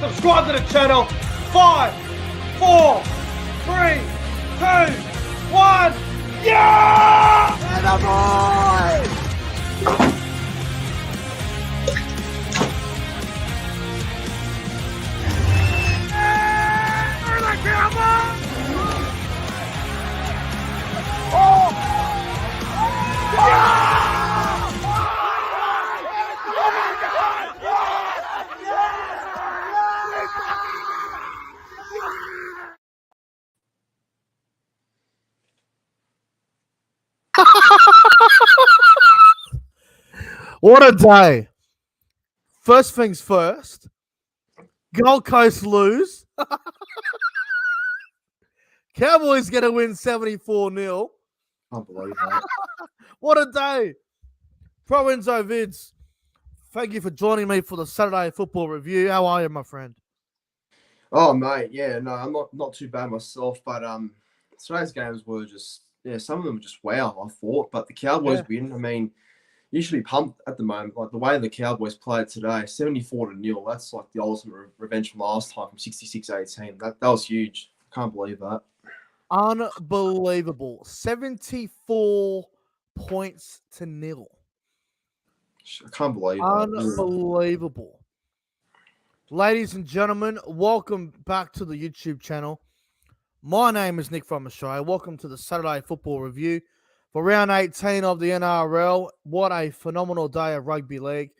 Subscribe to the channel. 5, 4, 3, 2, 1. Yeah! And we're the Cowboys! Oh! What a day. First things first, Gold Coast lose. Cowboys going to win 74-0. Can't believe that. What a day. Pro Enzo Vids, thank you for joining me for the Saturday Football Review. How are you, my friend? Oh, mate, yeah, no, I'm not too bad myself, but today's games were just, some of them were just wow, I thought, but the Cowboys win. I mean, usually pumped at the moment, like the way the Cowboys played today, 74-0. That's like the ultimate revenge from last time, from 66-18. That was huge. Can't believe that. Unbelievable. 74 points to nil. I can't believe that. Unbelievable. Ladies and gentlemen, welcome back to the YouTube channel. My name is Nick from Australia. Welcome to the Saturday Football Review for round 18 of the NRL. What a phenomenal day of rugby league.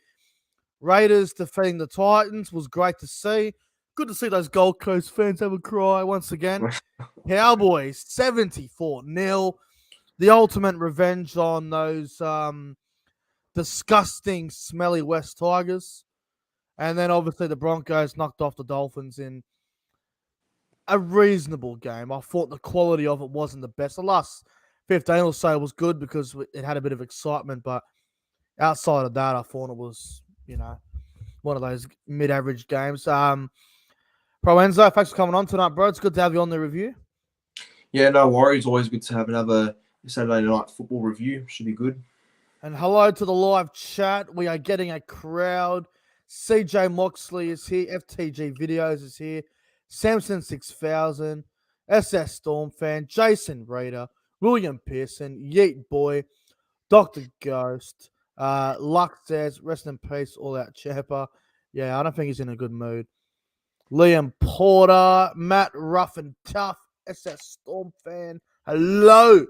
Raiders defeating the Titans was great to see. Good to see those Gold Coast fans have a cry once again. Cowboys 74-0. The ultimate revenge on those disgusting, smelly West Tigers. And then obviously the Broncos knocked off the Dolphins in a reasonable game. I thought the quality of it wasn't the best. The last 15 or so was good because it had a bit of excitement, but outside of that, I thought it was, one of those mid-average games. Pro Enzo, thanks for coming on tonight, bro. It's good to have you on the review. Yeah, no worries. Always good to have another Saturday night football review. Should be good. And hello to the live chat. We are getting a crowd. CJ Moxley is here. FTG Videos is here. Samson 6000, SS Storm fan, Jason Reader, William Pearson, Yeet Boy, Dr. Ghost, Lux says, rest in peace, all out Champer. Yeah, I don't think he's in a good mood. Liam Porter, Matt Rough and Tough, SS Storm fan. Hello.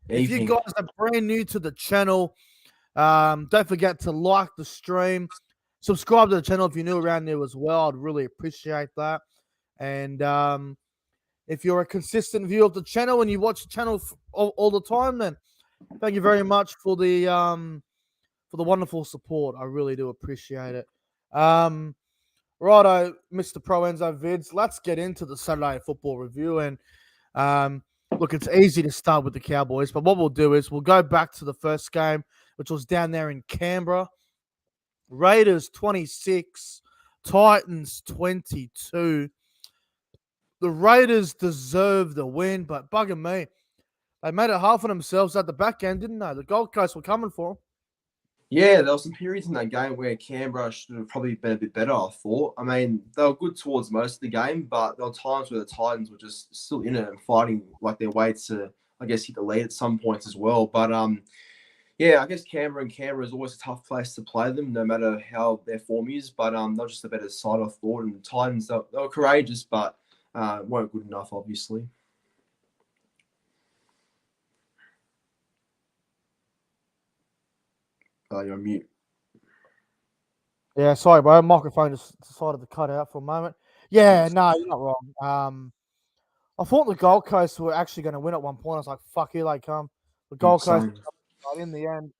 If you guys are brand new to the channel, don't forget to like the stream. Subscribe to the channel if you're new around there as well. I'd really appreciate that. And if you're a consistent viewer of the channel and you watch the channel all the time, then thank you very much for the wonderful support. I really do appreciate it. Righto, Mr. Pro Enzo Vids, let's get into the Saturday Football Review. And look, it's easy to start with the Cowboys, but what we'll do is we'll go back to the first game, which was down there in Canberra. Raiders 26, Titans 22. The Raiders deserve the win, but bugging me, they made it hard for themselves at the back end, didn't they? The Gold Coast were coming for them. Yeah, there were some periods in that game where Canberra should have probably been a bit better, I thought. I mean, they were good towards most of the game, but there were times where the Titans were just still in it and fighting like their way to, I guess, hit the lead at some points as well. But, yeah, I guess Canberra is always a tough place to play them, no matter how their form is. But they're just a better side, I thought. And the Titans, they were courageous, but weren't good enough, obviously. You're on mute. Yeah, sorry, bro. Microphone just decided to cut out for a moment. Yeah, no, you're not wrong. I thought the Gold Coast were actually going to win at one point. I was like, fuck, here they come. The Gold Coast, but in the end,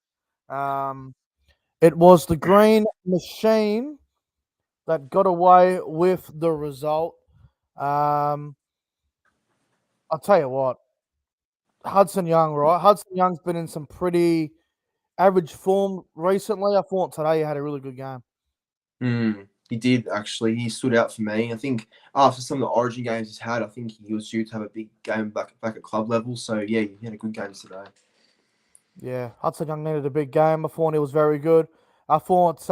it was the Green Machine that got away with the result. I'll tell you what, Hudson Young, right? Hudson Young's been in some pretty average form recently. I thought today he had a really good game. He did, actually. He stood out for me. I think after some of the Origin games he's had, I think he was due to have a big game back at club level. So, yeah, he had a good game today. Yeah, Hudson Young needed a big game. I thought he was very good. I thought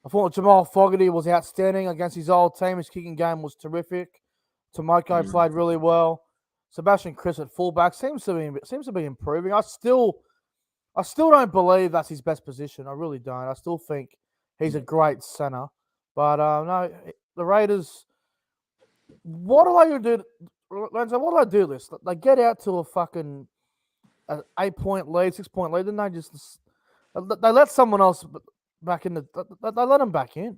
I thought Jamal Fogarty was outstanding against his old team. His kicking game was terrific. Tomoko played really well. Sebastian Chris at fullback seems to be improving. I still don't believe that's his best position. I really don't. I still think he's a great centre. But no, the Raiders. What do they do, Lorenzo? What do they do this? They get out to a fucking 8-point lead, 6-point lead, and they let someone else back in. They let them back in.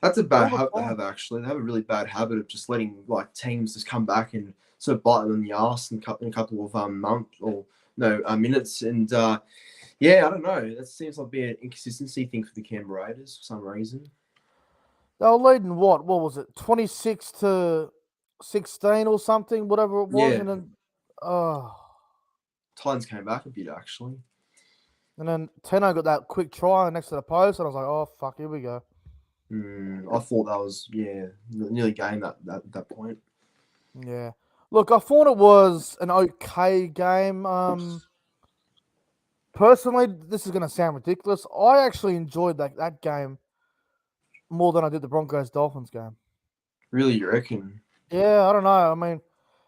That's a bad All the habit they time. have, actually. They have a really bad habit of just letting like teams just come back and sort of bite them in the ass in a couple of minutes. And yeah, I don't know. That seems like be an inconsistency thing for the Canberra Raiders for some reason. They were leading what was it, 26-16 or something, whatever it was, Yeah. and then Titans came back a bit, actually. and then Teno got that quick try next to the post, and I was like, oh fuck, here we go. I thought that was nearly game at that point. Yeah, look, I thought it was an okay game. Personally, this is going to sound ridiculous. I actually enjoyed that game more than I did the Broncos-Dolphins game. Really, you reckon? Yeah, I don't know. I mean,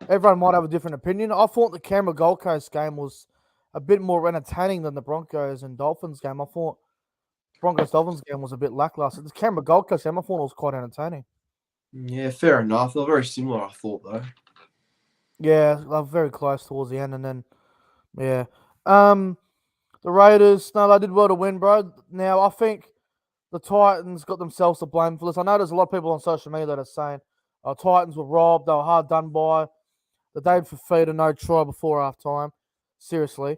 everyone might have a different opinion. I thought the Canberra Gold Coast game was a bit more entertaining than the Broncos and Dolphins game. I thought Broncos-Dolphins game was a bit lackluster. The Canberra Gold Coast game, I thought it was quite entertaining. Yeah, fair enough. They're very similar, I thought, though. Yeah, they were very close towards the end, and then, yeah. The Raiders, no, they did well to win, bro. Now, I think the Titans got themselves to blame for this. I know there's a lot of people on social media that are saying, Titans were robbed, they were hard done by. The David Fafita no try before half time. Seriously.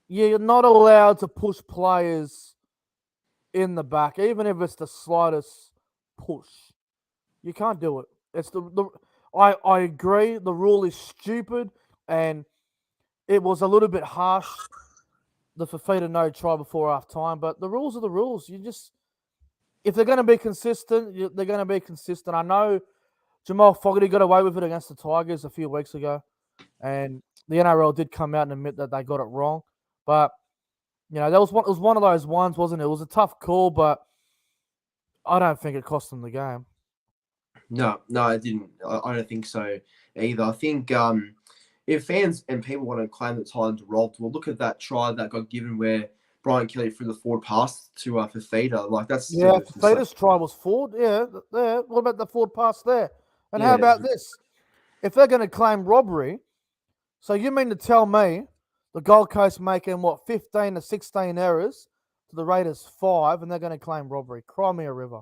You're not allowed to push players in the back, even if it's the slightest push. You can't do it. It's I agree, the rule is stupid, and it was a little bit harsh, the Fafita no try before half time, but the rules are the rules. If they're going to be consistent, they're going to be consistent. I know Jamal Fogarty got away with it against the Tigers a few weeks ago, and the NRL did come out and admit that they got it wrong. But it was one of those ones, wasn't it? It was a tough call, but I don't think it cost them the game. No, it didn't. I don't think so either. I think if fans and people want to claim that Titans were robbed, well, look at that try that got given where Brian Kelly threw the forward pass to Fafita. Like that's Fafita's try was forward. Yeah, there. What about the forward pass there? And how about this? If they're going to claim robbery, so you mean to tell me the Gold Coast making 15 to 16 errors to the Raiders 5, and they're going to claim robbery? Cry me a river.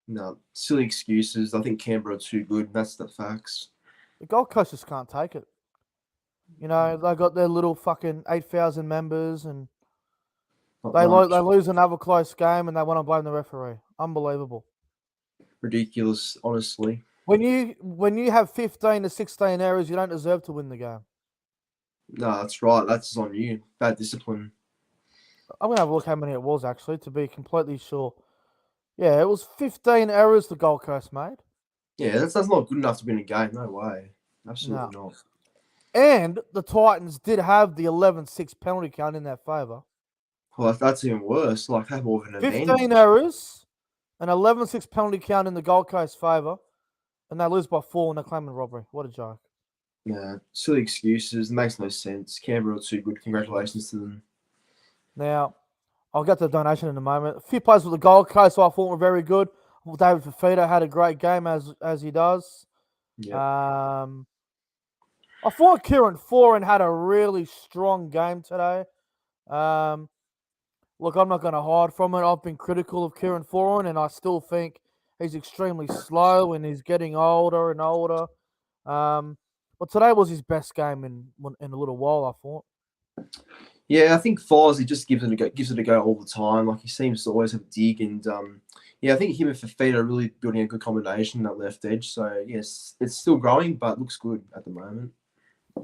No, silly excuses. I think Canberra are too good. That's the facts. The Gold Coast just can't take it. They got their little fucking 8,000 members, and they lose another close game, and they want to blame the referee. Unbelievable. Ridiculous, honestly. When you have 15 to 16 errors, you don't deserve to win the game. No, that's right. That's on you. Bad discipline. I'm going to have a look how many it was, actually, to be completely sure. Yeah, it was 15 errors the Gold Coast made. Yeah, that's not good enough to win a game. No way. Absolutely not. And the Titans did have the 11-6 penalty count in their favour. Well, that's even worse. Like, have more of an advantage. 15 errors, an 11-6 penalty count in the Gold Coast favour, and they lose by 4 and they're claiming robbery. What a joke. Yeah, silly excuses. It makes no sense. Canberra are too good. Congratulations to them. Now, I'll get to the donation in a moment. A few players with the Gold Coast I thought were very good. David Fafita had a great game as he does. Yeah. I thought Kieran Foran had a really strong game today. Look, I'm not going to hide from it. I've been critical of Kieran Foran, and I still think he's extremely slow and he's getting older and older. But today was his best game in a little while, I thought. Yeah, I think Foz, he just gives it a go all the time. Like, he seems to always have a dig. And, I think him and Fafita are really building a good combination that left edge. So, yes, it's still growing, but looks good at the moment.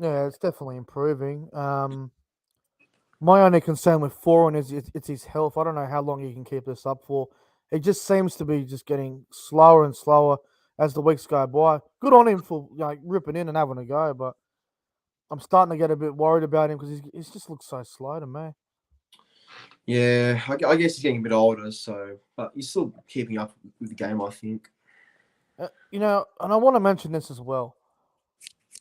Yeah, it's definitely improving. My only concern with Foran is it's his health. I don't know how long he can keep this up for. It just seems to be just getting slower and slower as the weeks go by. Good on him for ripping in and having a go, but I'm starting to get a bit worried about him because he just looks so slow to me. Yeah, I guess he's getting a bit older, but he's still keeping up with the game, I think. And I want to mention this as well.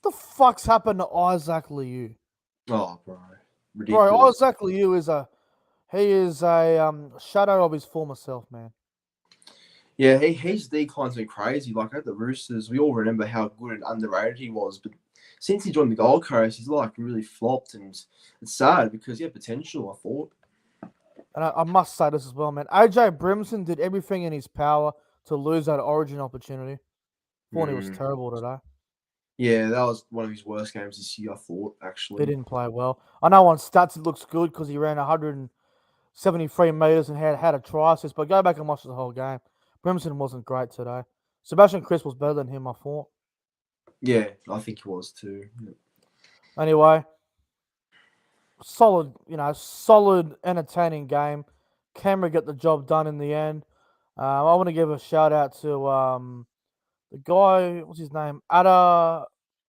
What the fuck's happened to Isaac Liu? Oh, bro, Bro, ridiculous. Isaac Liu is a shadow of his former self, man. Yeah, he's decline's been crazy. Like at the Roosters, we all remember how good and underrated he was, but since he joined the Gold Coast, he's like really flopped, and it's sad because he had potential. I thought. And I must say this as well, man. AJ Brimson did everything in his power to lose that Origin opportunity. Thought he was terrible today. Yeah, that was one of his worst games this year, I thought, He actually. didn't play well. I know on stats it looks good because he ran 173 meters and had a try assist, but go back and watch the whole game. Brimson wasn't great today. Sebastian Chris was better than him, I thought. Yeah, I think he was too. Anyway, solid, entertaining game. Canberra get the job done in the end. I want to give a shout out to the guy, what's his name? Ada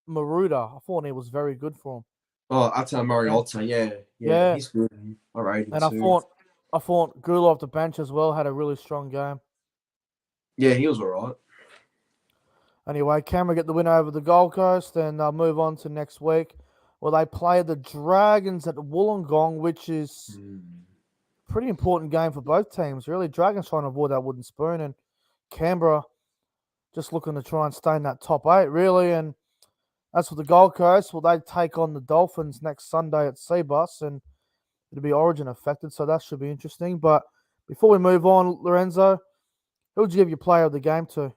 Maruda. I thought he was very good for him. Oh, Ata Mariota, yeah, he's good. I rate him And too. I thought Gula off the bench as well had a really strong game. Yeah, he was all right. Anyway, Canberra get the win over the Gold Coast, and they'll move on to next week, where they play the Dragons at Wollongong, which is a pretty important game for both teams. Really, Dragons trying to avoid that wooden spoon, and Canberra just looking to try and stay in that top 8, really. And as for the Gold Coast, well, they take on the Dolphins next Sunday at Seabus, and it'll be Origin affected, so that should be interesting. But before we move on, Lorenzo, who would you give your player of the game to?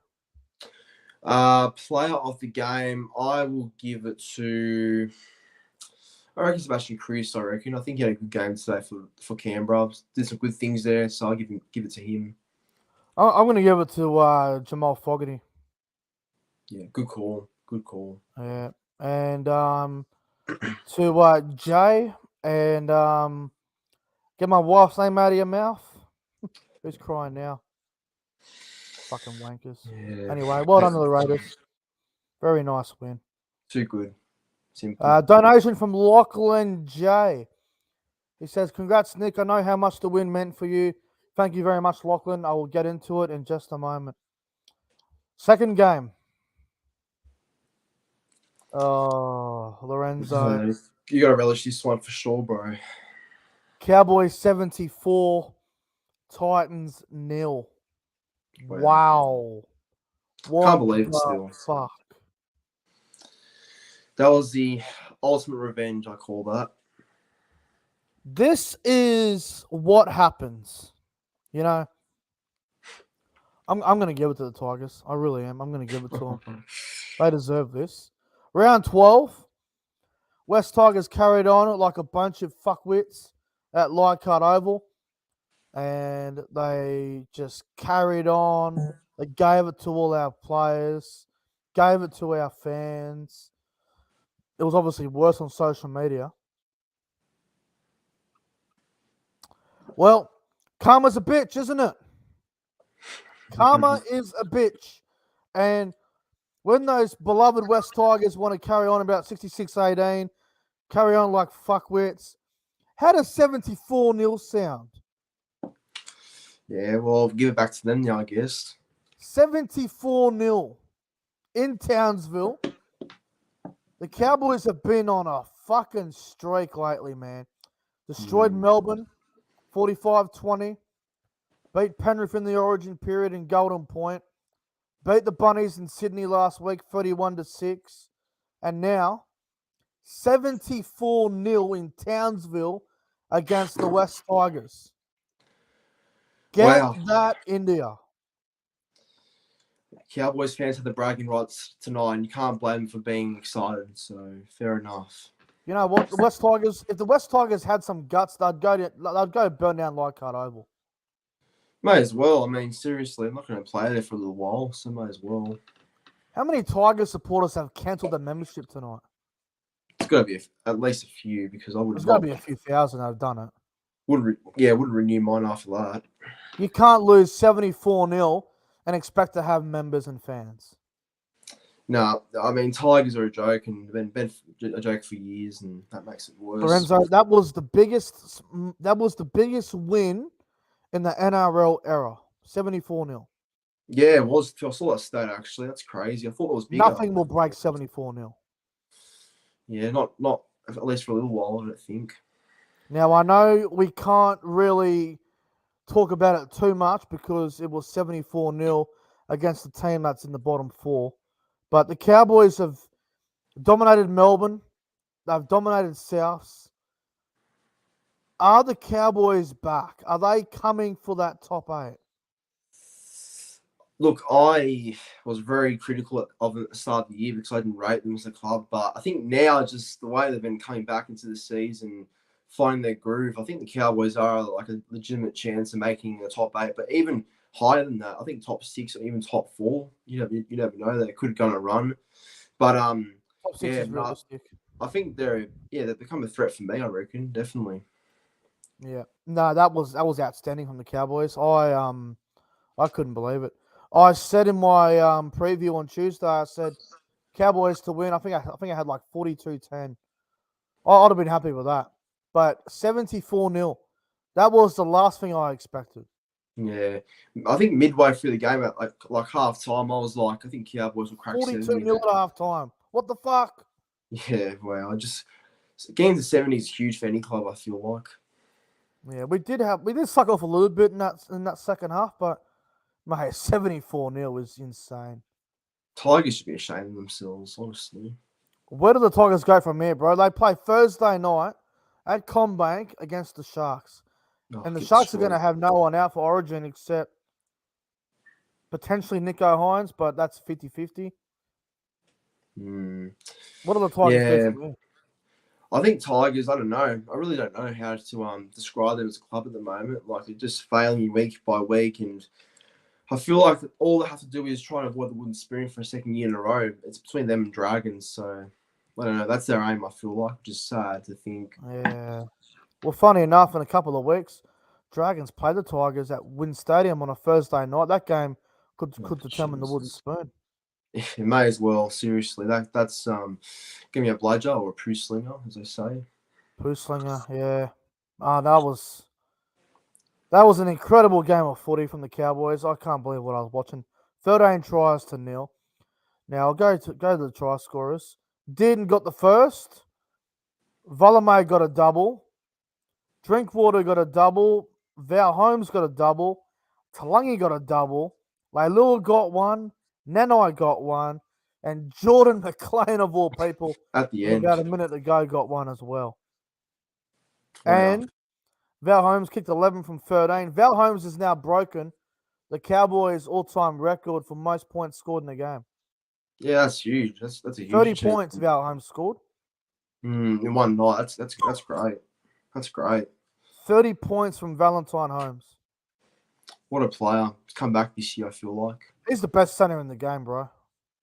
Player of the game, I will give it to. I reckon Sebastian Chris. I think he had a good game today for Canberra. Did some good things there, so I'll give it to him. I'm going to give it to Jamal Fogarty. Yeah, good call. Yeah, and to Jay, and get my wife's name out of your mouth. Who's crying now? Fucking wankers. Yeah. Anyway, well done to the Raiders. Very nice win. Too good. Simple. Donation from Lachlan J. He says, "Congrats, Nick. I know how much the win meant for you. Thank you very much, Lachlan. I will get into it in just a moment." Second game. Oh, Lorenzo. You got to relish this one for sure, bro. Cowboys 74, Titans 0. Wow. Can't believe it still. Fuck. That was the ultimate revenge, I call that. This is what happens. I'm going to give it to the Tigers. I really am. I'm going to give it to them. They deserve this. Round 12. West Tigers carried on like a bunch of fuckwits at Leichhardt Oval. And they just carried on. They gave it to all our players. Gave it to our fans. It was obviously worse on social media. Well, karma's a bitch, isn't it? Karma is a bitch. And when those beloved West Tigers want to carry on about 66-18, carry on like fuckwits, how does 74-0 sound? Yeah, well, give it back to them now, I guess. 74-0 in Townsville. The Cowboys have been on a fucking streak lately, man. Destroyed Melbourne, 45-20. Beat Penrith in the Origin period in Golden Point. Beat the Bunnies in Sydney last week, 31-6. And now, 74-0 in Townsville against the West Tigers. Get that India. Cowboys fans have the bragging rights tonight, and you can't blame them for being excited. So fair enough. You know what? The West Tigers. If the West Tigers had some guts, they'd go burn down Leichhardt Oval. May as well. I mean, seriously, I'm not going to play there for a little while, so may as well. How many Tigers supporters have cancelled their membership tonight? It's got to be at least a few because I would. There's got to be a few thousand that have done it. Wouldn't renew mine after that. You can't lose 74-0 and expect to have members and fans. No, I mean Tigers are a joke and been a joke for years, and that makes it worse. Lorenzo, that was the biggest. That was the biggest win in the NRL era. 74-0. Yeah, it was. I saw that stat actually. That's crazy. I thought it was bigger. Nothing will break 74-0. Yeah, not at least for a little while. I don't think. Now I know we can't really talk about it too much because it was 74-0 against a team that's in the bottom four. But the Cowboys have dominated Melbourne. They've dominated Souths. Are the Cowboys back? Are they coming for that top 8? Look, I was very critical of it at the start of the year because I didn't rate them as a club. But I think now, just the way they've been coming back into the season, finding their groove, I think the Cowboys are like a legitimate chance of making the top 8. But even higher than that, I think top 6 or even top 4. You never know. They could go on a run. But Top 6 yeah, is realistic. I think they've become a threat for me. I reckon definitely. Yeah. No, that was outstanding from the Cowboys. I couldn't believe it. I said in my preview on Tuesday, I said Cowboys to win. I think I had like 42-10. I'd have been happy with that. But 74-0, that was the last thing I expected. Yeah, I think midway through the game, at like half time, I was like, I think Cowboys will crack 42-0 at half time. What the fuck? Yeah, well, getting to 70 is huge for any club. I feel like. Yeah, we did suck off a little bit in that second half, but mate, 74-0 is insane. Tigers should be ashamed of themselves, honestly. Where do the Tigers go from here, bro? They play Thursday night at Combank against the Sharks. And the Sharks are going to have no one out for Origin except potentially Nico Hines, but that's 50-50. What do the Tigers do from here? I think Tigers, I don't know. I really don't know how to describe them as a club at the moment. Like, they're just failing week by week. And I feel like all they have to do is try and avoid the wooden spoon for a second year in a row. It's between them and Dragons. So, I don't know. That's their aim, I feel like. Just sad to think. Yeah. Well, funny enough, in a couple of weeks, Dragons play the Tigers at Wynn Stadium on a Thursday night. That game could determine the wooden spoon. It may as well. Seriously, that's give me a bludger or a poo slinger, as they say. Poo slinger, yeah. That was an incredible game of footy from the Cowboys. I can't believe what I was watching. 13 tries to 0. Now I'll go to the try scorers. Dearden got the first. Volame got a double. Drinkwater got a double. Val Holmes got a double. Talangi got a double. Leilua got one. Nanai got one. And Jordan McLean, of all people, at the end, about a minute ago, got one as well. Wow. And Val Holmes kicked 11 from 13. Val Holmes has now broken the Cowboys' all-time record for most points scored in a game. Yeah, that's huge. That's a huge 30 points Val Holmes scored. In one night. That's great. That's great. 30 points from Valentine Holmes. What a player. He's come back this year, I feel like. He's the best center in the game, bro.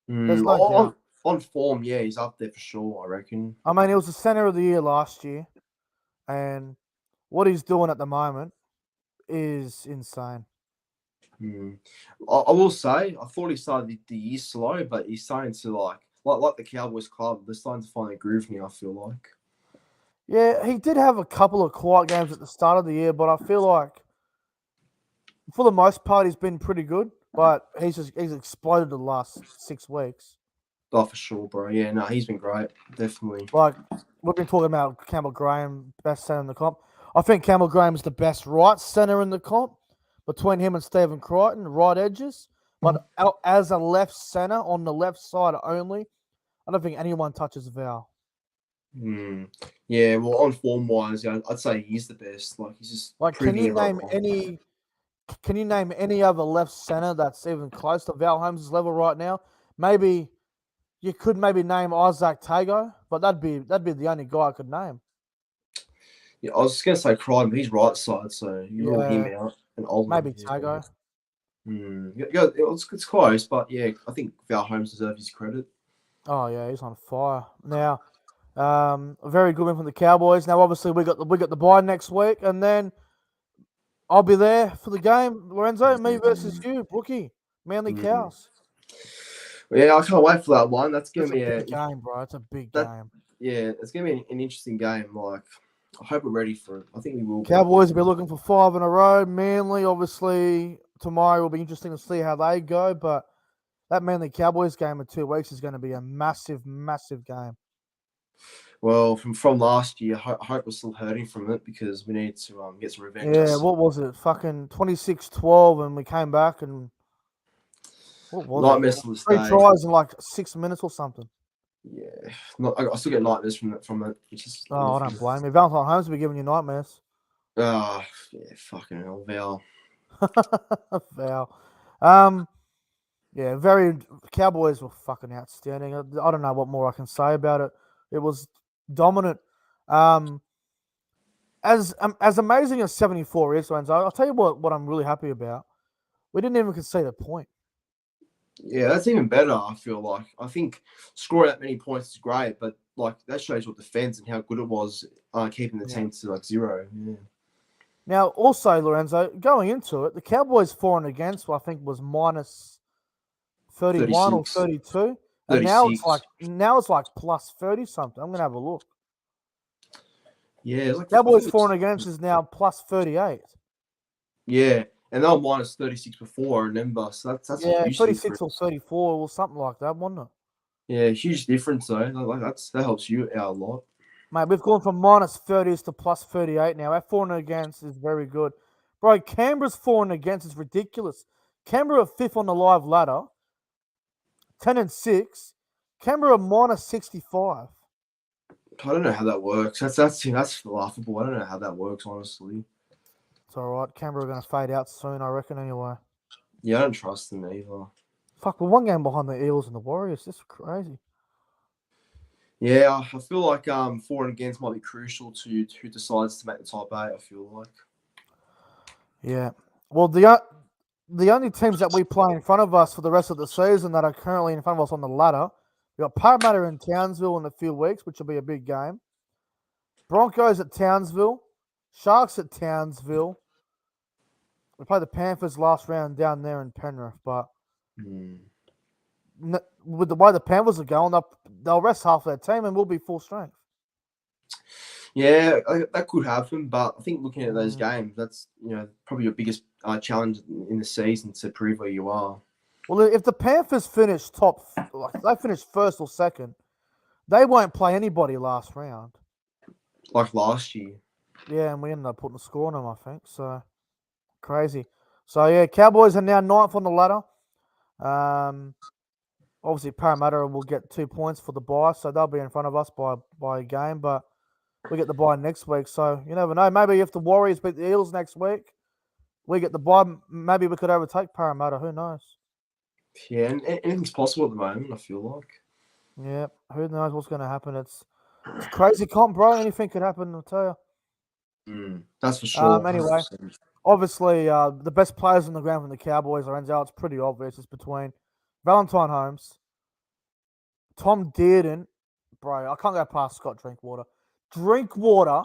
There's no doubt. On form, yeah, he's up there for sure, I reckon. I mean, he was the center of the year last year. And what he's doing at the moment is insane. I will say, I thought he started the year slow, but he's starting to like the Cowboys club. They're starting to find their groove now, I feel like. Yeah, he did have a couple of quiet games at the start of the year, but I feel like for the most part he's been pretty good. But he's exploded the last 6 weeks. Oh, for sure, bro. Yeah, no, he's been great. Definitely. Like, we've been talking about Campbell Graham, best center in the comp. I think Campbell Graham's the best right center in the comp between him and Stephen Crichton, right edges. But as a left center on the left side only, I don't think anyone touches Val. Yeah, well, on form wise, yeah, I'd say he's the best. Like, he's just like. Can you name any other left center that's even close to Val Holmes' level right now? Maybe you could name Isaac Tago, but that'd be the only guy I could name. Yeah, I was just gonna say Crichton, but he's right side, so you rule him out. And maybe Tago. Yeah, it's close, but yeah, I think Val Holmes deserves his credit. Oh yeah, he's on fire now. A very good win from the Cowboys. Now, obviously, we got the bye next week, and then I'll be there for the game. Lorenzo, me versus you, Brookie, Manly Cows. Yeah, I can't wait for that one. That's gonna It's a be big game, bro. It's a big that. game. Yeah, it's gonna be an interesting game. Like, I hope we're ready for it. I think we will. Cowboys will be looking for 5 in a row. Manly, obviously, tomorrow will be interesting to see how they go. But that Manly Cowboys game in 2 weeks is going to be a massive, massive game. Well, from last year, I hope we're still hurting from it because we need to get some revenge. Yeah, what was it? Fucking 26-12, and we came back and what was Nightmares it? to this 3 day. tries in like 6 minutes or something. Yeah, I still get nightmares from it. Which is Oh, I don't blame you. Valentine Holmes will be giving you nightmares. Ah, yeah, fucking hell, Val. Val. Yeah, very Cowboys were fucking outstanding. I don't know what more I can say about it. It was dominant. As amazing as 74 is, Lorenzo, I'll tell you what I'm really happy about. We didn't even concede a point. Yeah, that's even better. I feel like I think scoring that many points is great, but like that shows your defense and how good it was keeping the team to like 0. Yeah. Now, also, Lorenzo, going into it, the Cowboys for and against, I think, was minus 31 or 36. 32, and 36. now it's like plus 30 something. I'm gonna have a look. Yeah, it's like Cowboys for and against is now plus 38. Yeah, and they were minus 36 before. I remember, so that's a huge 36 difference. or 34 or something like that, wasn't it? Yeah, huge difference though. Like that helps you out a lot. Mate, we've gone from minus 30s to plus 38 now. Our for and against is very good. Bro, Canberra's for and against is ridiculous. Canberra are 5th on the live ladder, 10-6. Canberra minus 65. I don't know how that works. That's laughable. I don't know how that works, honestly. It's all right. Canberra are going to fade out soon, I reckon, anyway. Yeah, I don't trust them either. Fuck, we're 1 game behind the Eels and the Warriors. This is crazy. Yeah, I feel like for and against might be crucial to who decides to make the top 8. I feel like. Yeah. Well, the only teams that we play in front of us for the rest of the season that are currently in front of us on the ladder, we've got Parramatta in Townsville in a few weeks, which will be a big game. Broncos at Townsville. Sharks at Townsville. We play the Panthers last round down there in Penrith, but with the way the Panthers are going, they'll rest half their team and we'll be full strength. Yeah, that could happen, but I think looking at those games, that's probably your biggest challenge in the season to prove where you are. Well, if the Panthers finish they finish first or second, they won't play anybody last round. Like last year. Yeah, and we ended up putting a score on them, I think. So crazy. So yeah, Cowboys are now 9th on the ladder. Obviously Parramatta will get 2 points for the bye, so they'll be in front of us by a game, but we get the bye next week, so you never know. Maybe if the Warriors beat the Eels next week, we get the bye. Maybe we could overtake Parramatta. Who knows? Yeah, and anything's possible at the moment, I feel like. Yeah, who knows what's going to happen? It's crazy comp, bro. Anything could happen, I'll tell you. That's for sure. Anyway, 100%. obviously, the best players on the ground from the Cowboys are Enzo. It's pretty obvious. It's between Valentine Holmes, Tom Dearden. Bro, I can't go past Scott Drinkwater. Drinkwater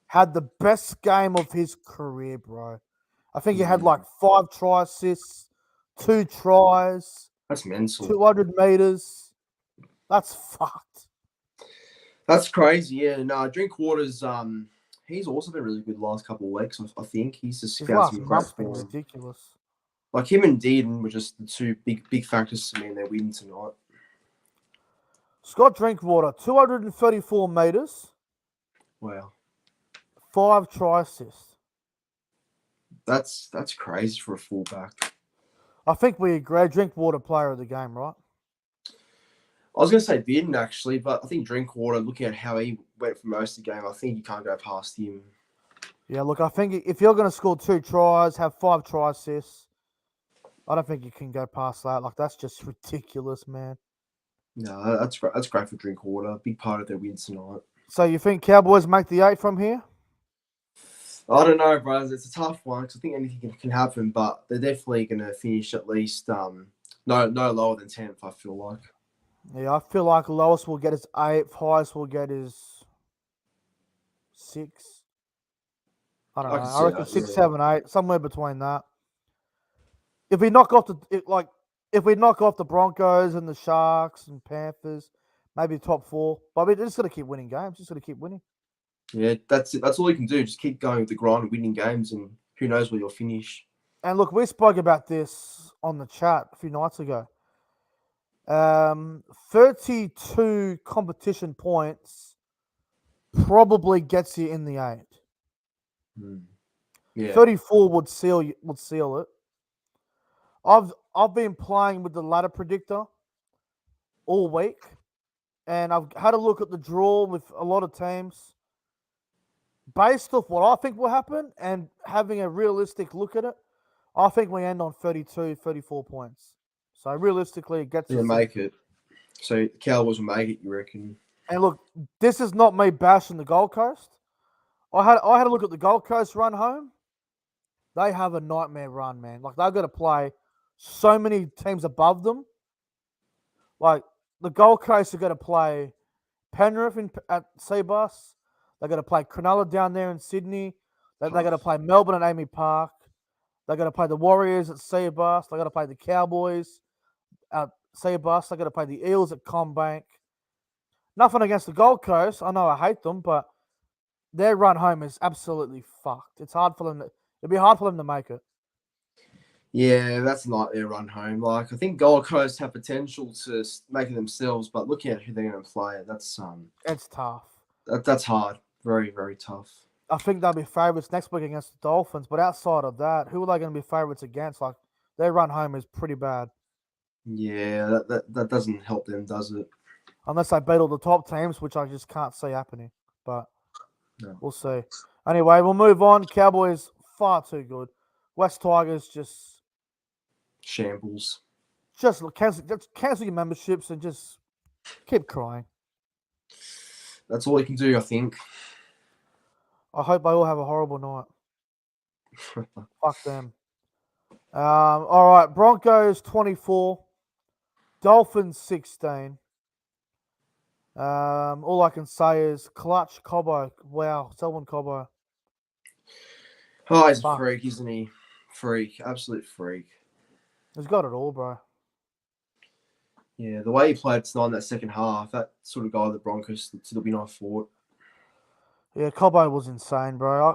had the best game of his career, bro. I think he had like 5 try assists, 2 tries. That's mental. 200 meters. That's fucked. That's crazy. Yeah, no, Drinkwater's he's also been really good the last couple of weeks. I think he's just His found last some month's great been form. ridiculous. Like him and Dearden were just the 2 big factors to me in their win tonight. Scott Drinkwater, 234 meters. Wow. 5 try assists. That's crazy for a fullback. I think we agree. Drinkwater player of the game, right? I was going to say Dearden actually, but I think Drinkwater, looking at how he went for most of the game, I think you can't go past him. Yeah, look, I think if you're going to score 2 tries, have 5 try assists, I don't think you can go past that. Like, that's just ridiculous, man. No, that's great for Drinkwater. Big part of their win tonight. So you think Cowboys make the 8 from here? I don't know, bro. It's a tough one because I think anything can happen, but they're definitely going to finish at least no lower than 10th, I feel like. Yeah, I feel like lowest will get his 8th, highest will get his 6th. I don't know. I reckon 6, 7, 8, somewhere between that. If we knock off if we knock off the Broncos and the Sharks and Panthers, maybe top 4. But we just got to keep winning games. Just got to keep winning. Yeah, that's it. That's all you can do. Just keep going with the grind, winning games, and who knows where you'll finish. And look, we spoke about this on the chat a few nights ago. 32 competition points probably gets you in the 8. Yeah. 34 would seal it. I've been playing with the ladder predictor all week, and I've had a look at the draw with a lot of teams. Based off what I think will happen and having a realistic look at it, I think we end on 32, 34 points. So realistically, it gets us make it. So the Cowboys will make it, you reckon? And look, this is not me bashing the Gold Coast. I had a look at the Gold Coast run home. They have a nightmare run, man. Like, they've got to play so many teams above them. Like, the Gold Coast are going to play Penrith at Seabus. They're going to play Cronulla down there in Sydney. They're going to play Melbourne at Amy Park. They're going to play the Warriors at Seabus. They're going to play the Cowboys at Seabus. They're going to play the Eels at Combank. Nothing against the Gold Coast. I know I hate them, but their run home is absolutely fucked. It's hard for them. It'd be hard for them to make it. Yeah, that's not their run home. Like, I think Gold Coast have potential to make it themselves, but looking at who they're going to play, that's it's tough. That's hard. Very, very tough. I think they'll be favourites next week against the Dolphins, but outside of that, who are they going to be favourites against? Like, their run home is pretty bad. Yeah, that doesn't help them, does it? Unless they beat all the top teams, which I just can't see happening. But No. We'll see. Anyway, we'll move on. Cowboys, far too good. West Tigers, just shambles. Just cancel your memberships and just keep crying. That's all you can do, I think. I hope they all have a horrible night. Fuck them. All right, Broncos 24, Dolphins 16. All I can say is clutch Cobbo. Wow, Selwyn Cobbo. Oh, he's a freak, isn't he? Freak, absolute freak. He's got it all, bro. Yeah, the way he played tonight in that second half, that sort of guy the Broncos to the win I thought. Yeah, Cobbo was insane, bro.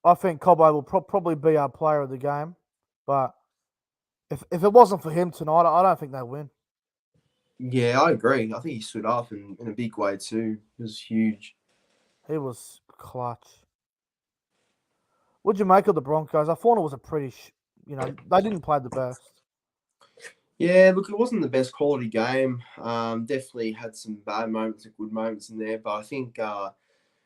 I think Cobbo will probably be our player of the game, but if it wasn't for him tonight, I don't think they win. Yeah, I agree. I think he stood up in a big way too. It was huge. He was clutch. What'd you make of the Broncos? I thought it was a pretty, they didn't play the best. Yeah, look, it wasn't the best quality game. Definitely had some bad moments and good moments in there, but I think at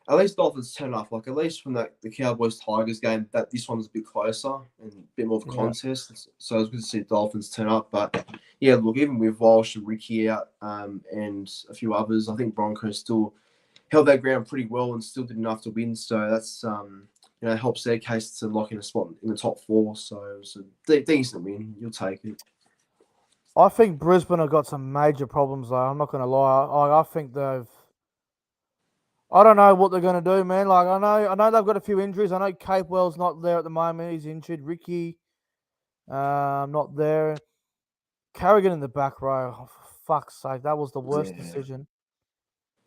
least Dolphins turned up. Like, at least from the Cowboys-Tigers game, that this one was a bit closer and a bit more of a contest. So it was good to see the Dolphins turn up. But, yeah, look, even with Walsh and Ricky out and a few others, I think Broncos still held their ground pretty well and still did enough to win. So that's, helps their case to lock in a spot in the top 4. So it was a decent win. You'll take it. I think Brisbane have got some major problems, though. I'm not going to lie. I think I don't know what they're going to do, man. Like, I know they've got a few injuries. I know Capewell's not there at the moment. He's injured. Ricky, not there. Carrigan in the back row. Oh, for fuck's sake, that was the worst decision.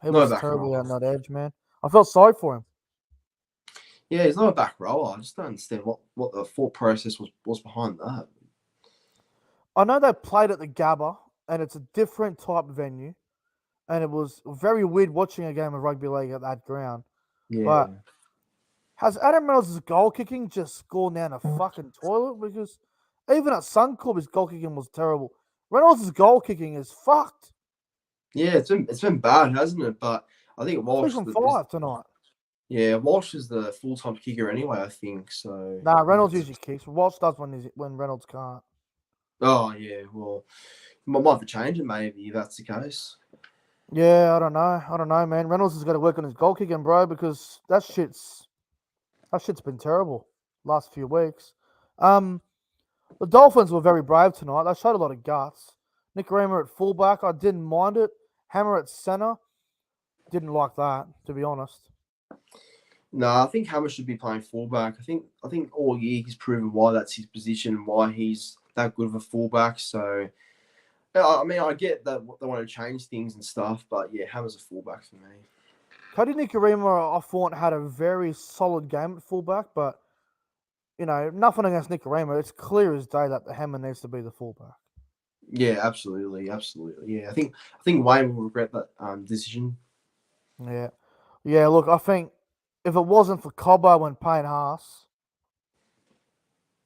He was terrible on that edge, man. I felt sorry for him. Yeah, he's not a back rower. I just don't understand what the thought process was behind that. I know they played at the Gabba, and it's a different type of venue, and it was very weird watching a game of rugby league at that ground. Yeah. But has Adam Reynolds' goal kicking just gone down a fucking toilet? Because even at Suncorp, his goal kicking was terrible. Reynolds' goal kicking is fucked. Yeah, it's been bad, hasn't it? But I think Walsh 2 from 5 tonight. Yeah, Walsh is the full-time kicker anyway, I think. So Nah, Reynolds usually kicks. Walsh does when Reynolds can't. Oh, yeah, well, might have to change it maybe if that's the case. Yeah, I don't know, man. Reynolds has got to work on his goal kicking, bro, because that shit's been terrible last few weeks. The Dolphins were very brave tonight. They showed a lot of guts. Nick Reimer at fullback, I didn't mind it. Hammer at center, didn't like that, to be honest. No, I think Hammer should be playing fullback. I think all year he's proven why that's his position, why he's that good of a fullback. So, I mean, I get that they want to change things and stuff, but yeah, Hammer's a fullback for me. Cody Nikorima, I thought, had a very solid game at fullback, but nothing against Nikorima. It's clear as day that the Hammer needs to be the fullback. Yeah, absolutely. Yeah, I think Wayne will regret that decision. Yeah. Look, I think if it wasn't for Cobbo and Payne Haas,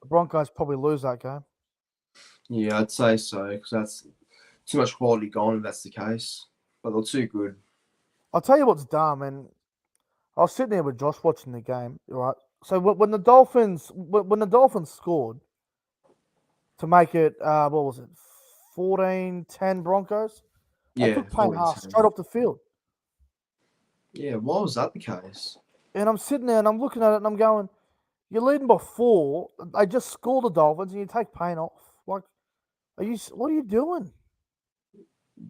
the Broncos probably lose that game. Yeah, I'd say so because that's too much quality gone if that's the case. But they're too good. I'll tell you what's dumb, and I was sitting there with Josh watching the game, right? So when the Dolphins scored to make it, what was it, 14-10 Broncos? They Yeah, took Payne Haas 14-10. straight off the field. Yeah, why was that the case? And I'm sitting there and I'm looking at it and I'm going, you're leading by 4. They just scored the Dolphins and you take Payne off. Like, what are you doing?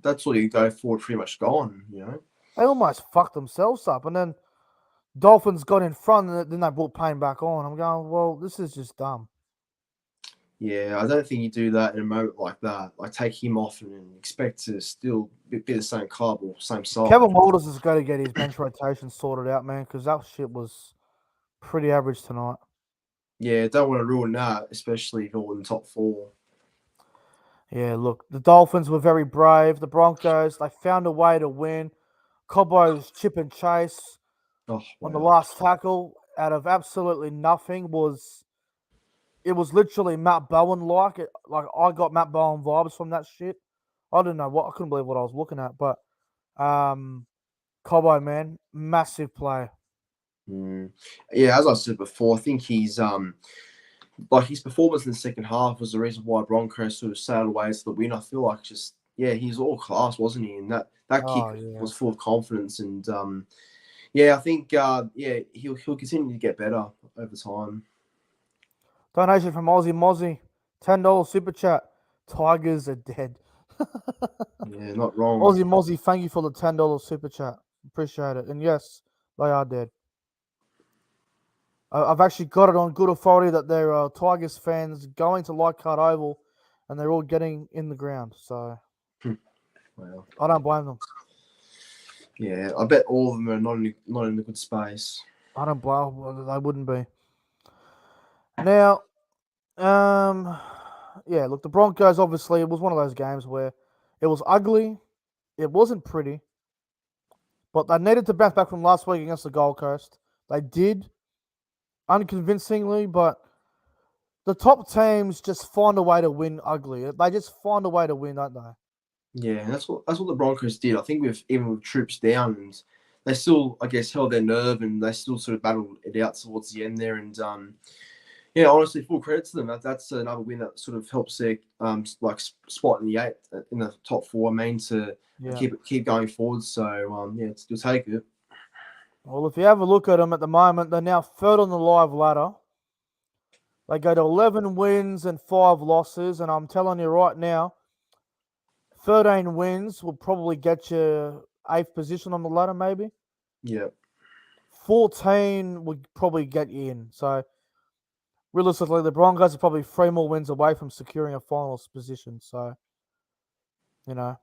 That's all you go for, pretty much gone, They almost fucked themselves up. And then Dolphins got in front and then they brought Payne back on. I'm going, well, this is just dumb. Yeah, I don't think you do that in a moment like that. Like, take him off and expect to still be the same club or same side. Kevin Walters has got to get his bench rotation sorted out, man, because that shit was pretty average tonight. Yeah, don't want to ruin that, especially if you're in the top 4. Yeah, look, the Dolphins were very brave. The Broncos, they found a way to win. Cobbo's chip and chase Oh, on the wow. last tackle out of absolutely nothing was literally Matt Bowen like. Like, I got Matt Bowen vibes from that shit. I don't know I couldn't believe what I was looking at, but Cobbo, man, massive play. Yeah, as I said before, I think he's like his performance in the second half was the reason why Broncos sort of sailed away to the win. I feel like he's all class, wasn't he? And that kick was full of confidence, and I think he'll continue to get better over time. Donation from Aussie Mozzie, $10 super chat. Tigers are dead. Yeah, not wrong. Aussie Mozzie, thank you for the $10 super chat. Appreciate it. And yes, they are dead. I've actually got it on good authority that there are Tigers fans going to Leichhardt Oval and they're all getting in the ground. So Well, I don't blame them. Yeah, I bet all of them are not in a good space. I don't blame. They wouldn't be. Now, look, the Broncos, obviously, it was one of those games where it was ugly. It wasn't pretty. But they needed to bounce back from last week against the Gold Coast. They did, unconvincingly, but the top teams just find a way to win ugly. They just find a way to win, don't they? Yeah, and that's what the Broncos did. I think even with troops down, and they still, I guess, held their nerve, and they still sort of battled it out towards the end there. And honestly, full credit to them. That's another win that sort of helps their spot in the top 4. I mean, to keep going forward. So you'll take it. Well, if you have a look at them at the moment, they're now third on the live ladder. They go to 11 wins and 5 losses, and I'm telling you right now, 13 wins will probably get you 8th position on the ladder, maybe. Yeah. 14 would probably get you in. So, realistically, the Broncos are probably 3 more wins away from securing a finals position. So, a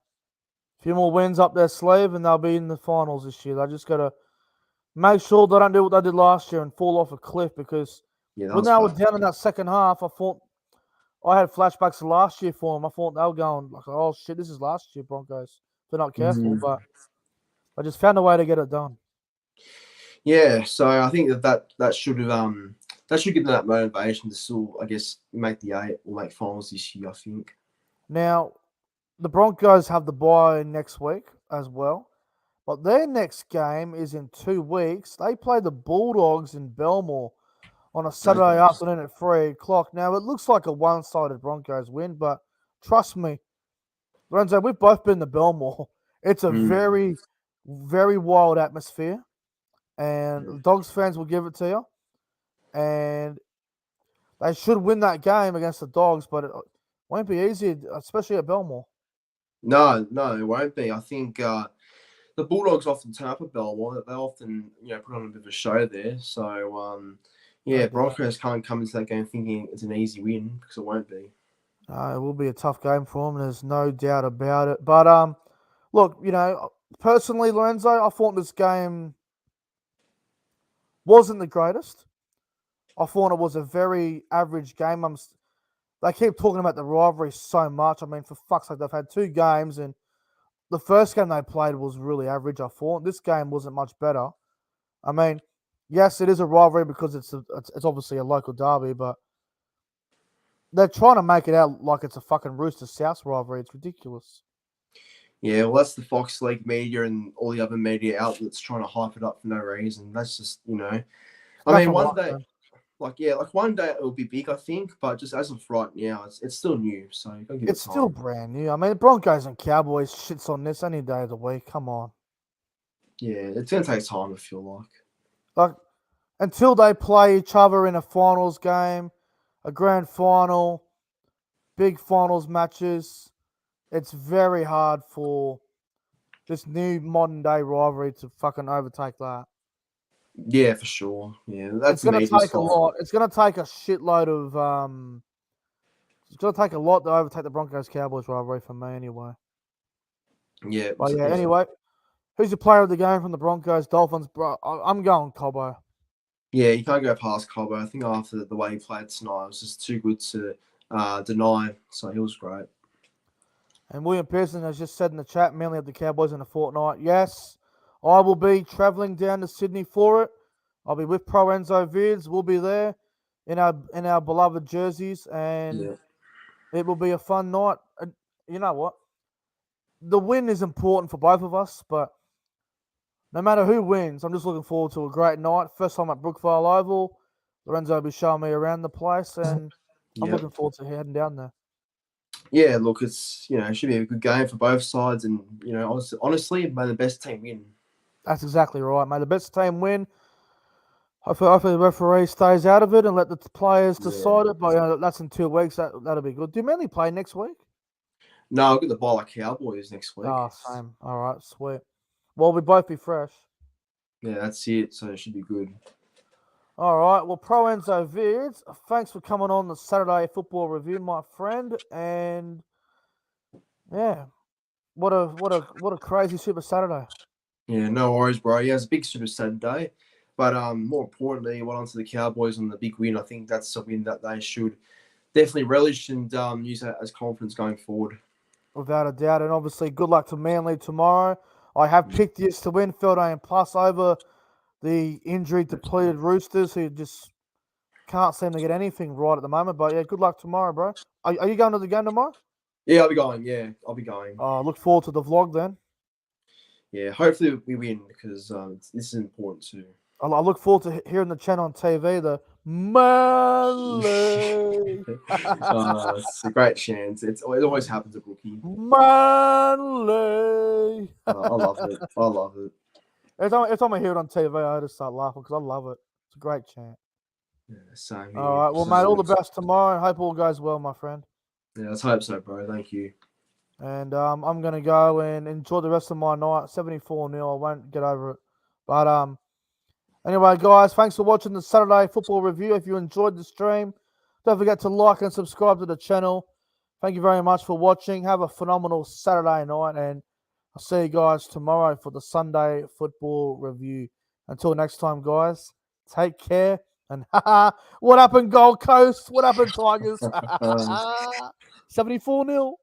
few more wins up their sleeve, and they'll be in the finals this year. They just got to make sure they don't do what they did last year and fall off a cliff, because when they were down in that second half, I had flashbacks to last year for them. I thought they were going like, oh shit, this is last year Broncos. They're not careful, but I just found a way to get it done. Yeah, so I think that should give them that motivation to still, I guess, make the 8 or make finals this year, I think. Now, the Broncos have the bye next week as well, but their next game is in 2 weeks. They play the Bulldogs in Belmore on a Saturday afternoon at 3 o'clock. Now, it looks like a one-sided Broncos win, but trust me, Lorenzo, we've both been to Belmore. It's a very, very wild atmosphere, and the Dogs fans will give it to you. And they should win that game against the Dogs, but it won't be easy, especially at Belmore. No, it won't be. I think the Bulldogs often turn up at Belmore. They often, put on a bit of a show there. So, Broncos can't come into that game thinking it's an easy win, because it won't be. It will be a tough game for him. There's no doubt about it. But look, personally, Lorenzo, I thought this game wasn't the greatest. I thought it was a very average game. They keep talking about the rivalry so much. I mean, for fuck's sake, they've had 2 games, and the first game they played was really average. I thought this game wasn't much better. I mean, yes, it is a rivalry because it's obviously a local derby, but they're trying to make it out like it's a fucking Rooster South rivalry. It's ridiculous. Yeah, well, that's the Fox League media and all the other media outlets trying to hype it up for no reason. That's just, I mean, Nothing one like day, that. one day it'll be big, I think, but just as of right now, it's still new, so you gotta give It's it time. still brand new. I mean, Broncos and Cowboys shits on this any day of the week. Come on. Yeah, it's gonna take time, I feel like. Like, until they play each other in a finals game, a grand final, big finals matches, it's very hard for this new modern day rivalry to fucking overtake that. Yeah, for sure. Yeah, that's It's going to media's take a fault. lot. It's going to take a shitload of. It's going to take a lot to overtake the Broncos Cowboys rivalry for me, anyway. Yeah. But yeah, anyway, who's the player of the game from the Broncos Dolphins? Bro, I'm going Cobbo. Yeah, you can't go past Cobbo. I think after the way he played tonight, it was just too good to deny. So he was great. And William Pearson has just said in the chat, mainly at the Cowboys in a fortnight. Yes, I will be travelling down to Sydney for it. I'll be with Pro Enzo Vids. We'll be there in our beloved jerseys, and it will be a fun night. You know what? The win is important for both of us, but no matter who wins, I'm just looking forward to a great night. First time at Brookvale Oval. Lorenzo will be showing me around the place, and I'm looking forward to heading down there. Yeah, look, it's it should be a good game for both sides, and honestly, may the best team win. That's exactly right, mate. The best team win. Hopefully the referee stays out of it and let the players decide it. But that's in 2 weeks. That'll be good. Do you mainly play next week? No, I've got the bye like Cowboys next week. Oh, same. All right, sweet. Well, we both be fresh. Yeah, that's it. So it should be good. All right. Well, Pro Enzo Vids, thanks for coming on the Saturday football review, my friend. And yeah, what a crazy Super Saturday. Yeah, no worries, bro. Yeah, it's a big Super Saturday. But more importantly, well on to the Cowboys on the big win. I think that's a win that they should definitely relish and use that as confidence going forward. Without a doubt. And obviously, good luck to Manly tomorrow. I have picked yes to win, 13 plus over the injury-depleted Roosters, who just can't seem to get anything right at the moment. But yeah, good luck tomorrow, bro. Are you going to the game tomorrow? Yeah, I'll be going. Yeah, I'll be going. Look forward to the vlog then. Yeah, hopefully we win because this is important too. I look forward to hearing the chant on TV, the Manly. It's a great chance. It always happens at Rookie. Manly. I love it. I love it. Every time I hear it on TV, I just start laughing because I love it. It's a great chant. Yeah, same here. All right, well, mate, all the best tomorrow. Hope all goes well, my friend. Yeah, let's hope so, bro. Thank you. And I'm going to go and enjoy the rest of my night. 74-0. I won't get over it. But anyway, guys, thanks for watching the Saturday football review. If you enjoyed the stream, don't forget to like and subscribe to the channel. Thank you very much for watching. Have a phenomenal Saturday night, and I'll see you guys tomorrow for the Sunday football review. Until next time, guys, take care. And what happened, Gold Coast? What happened, Tigers? 74-0.